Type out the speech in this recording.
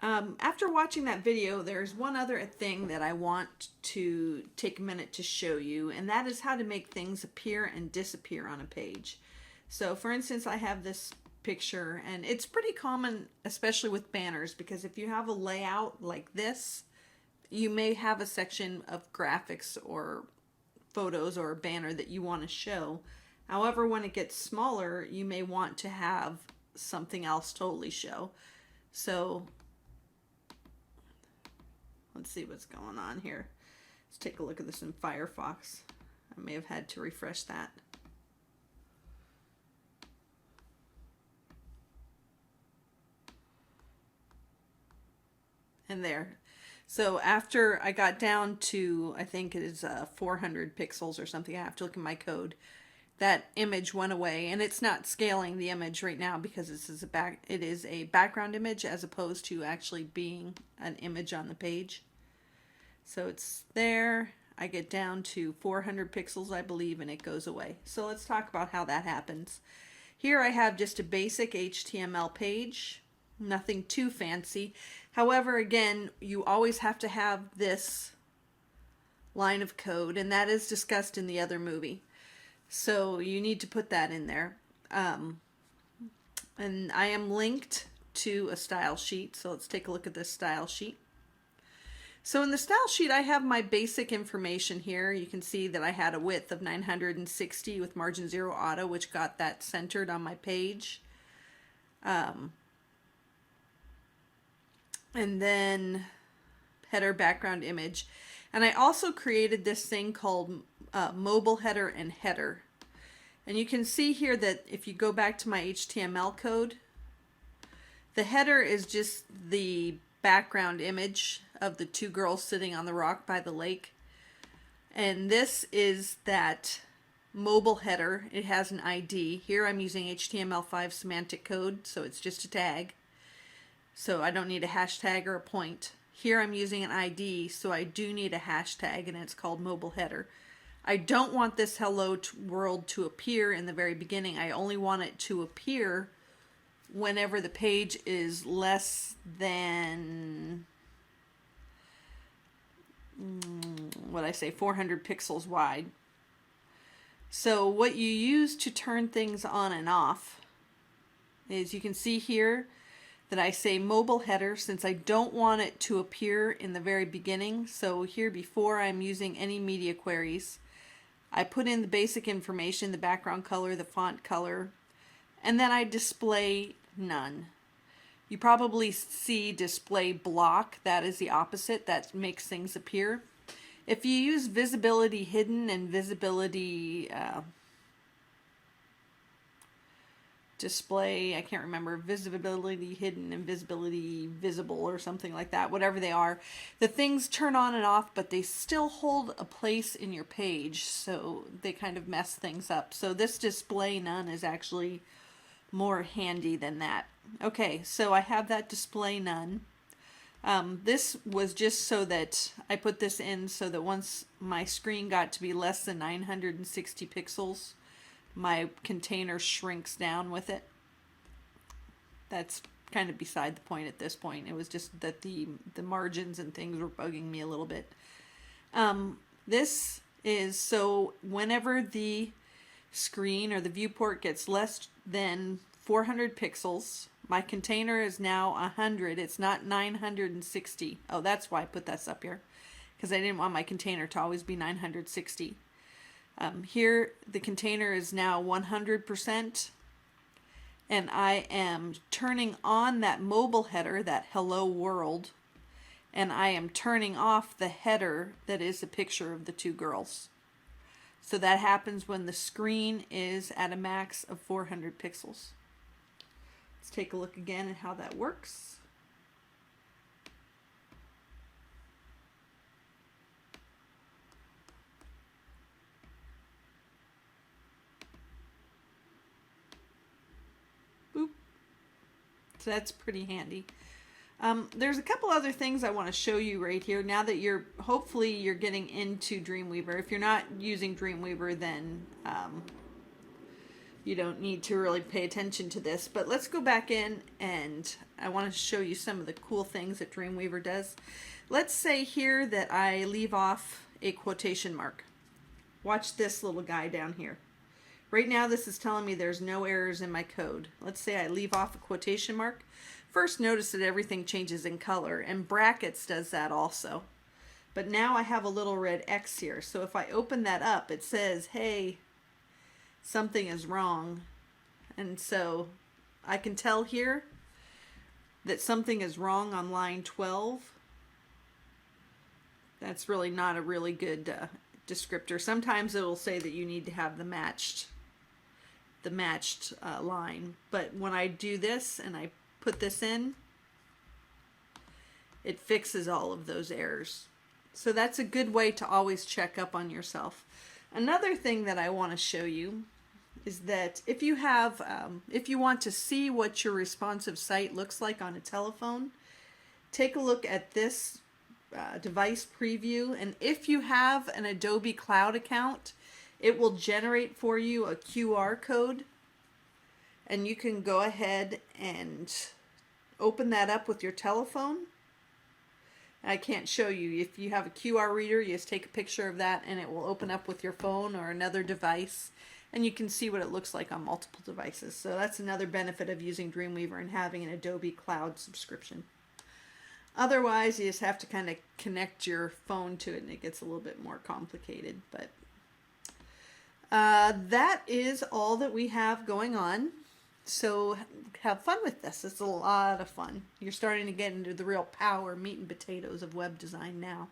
After watching that video, there's one other thing that I want to take a minute to show you, and that is how to make things appear and disappear on a page. So for instance, I have this picture, and it's pretty common, especially with banners, because if you have a layout like this, you may have a section of graphics or photos or a banner that you want to show. However, when it gets smaller, you may want to have something else totally show. So let's see what's going on here. Let's take a look at this in Firefox. I may have had to refresh that. And there. So after I got down to, I think it is 400 pixels or something, I have to look at my code, that image went away, and it's not scaling the image right now because it is a background image as opposed to actually being an image on the page. So it's there. I get down to 400 pixels, I believe, and it goes away. So let's talk about how that happens. Here I have just a basic HTML page, nothing too fancy. However, again, you always have to have this line of code, and that is discussed in the other movie. So you need to put that in there. And I am linked to a style sheet. So let's take a look at this style sheet. So in the style sheet, I have my basic information here. You can see that I had a width of 960 with margin 0 auto, which got that centered on my page. And then header, background image. And I also created this thing called mobile header and header. And you can see here that if you go back to my HTML code, the header is just the background image of the two girls sitting on the rock by the lake. And this is that mobile header. It has an ID. Here I'm using HTML5 semantic code, so it's just a tag. So I don't need a hashtag or a point. Here I'm using an ID, so I do need a hashtag, and it's called mobile header. I don't want this hello world to appear in the very beginning. I only want it to appear whenever the page is less than, 400 pixels wide. So what you use to turn things on and off is, you can see here that I say mobile header, since I don't want it to appear in the very beginning. So here, before I'm using any media queries, I put in the basic information, the background color, the font color, and then I display none. You probably see display block. That is the opposite. That makes things appear. If you use visibility hidden and visibility display, I can't remember, visibility hidden and visibility visible or something like that, whatever they are, the things turn on and off, but they still hold a place in your page, so they kind of mess things up. So this display none is actually more handy than that. Okay, so I have that display none. This was just so that I put this in so that once my screen got to be less than 960 pixels, my container shrinks down with it. That's kind of beside the point at this point. It was just that the margins and things were bugging me a little bit. This is so whenever the screen or the viewport gets less than 400 pixels, my container is now 100. It's not 960. Oh, that's why I put this up here, because I didn't want my container to always be 960. Here the container is now 100%, and I am turning on that mobile header, that hello world, and I am turning off the header that is a picture of the two girls. So that happens when the screen is at a max of 400 pixels. Let's take a look again at how that works. So that's pretty handy. There's a couple other things I want to show you right here. Now that hopefully you're getting into Dreamweaver. If you're not using Dreamweaver, then you don't need to really pay attention to this. But let's go back in, and I want to show you some of the cool things that Dreamweaver does. Let's say here that I leave off a quotation mark. Watch this little guy down here. Right now this is telling me there's no errors in my code. Let's say I leave off a quotation mark. First, notice that everything changes in color, and brackets does that also. But now I have a little red X here. So if I open that up, it says, hey, something is wrong. And so I can tell here that something is wrong on line 12. That's really not a really good descriptor. Sometimes it'll say that you need to have the matched line. But when I do this and I put this in, it fixes all of those errors. So that's a good way to always check up on yourself. Another thing that I want to show you is that if you have, if you want to see what your responsive site looks like on a telephone, take a look at this device preview, and if you have an Adobe Cloud account, it will generate for you a QR code, and you can go ahead and open that up with your telephone. I can't show you. If you have a QR reader, you just take a picture of that and it will open up with your phone or another device, and you can see what it looks like on multiple devices. So that's another benefit of using Dreamweaver and having an Adobe Cloud subscription. Otherwise, you just have to kind of connect your phone to it, and it gets a little bit more complicated. But that is all that we have going on. So have fun with this. It's a lot of fun. You're starting to get into the real power, meat and potatoes of web design now.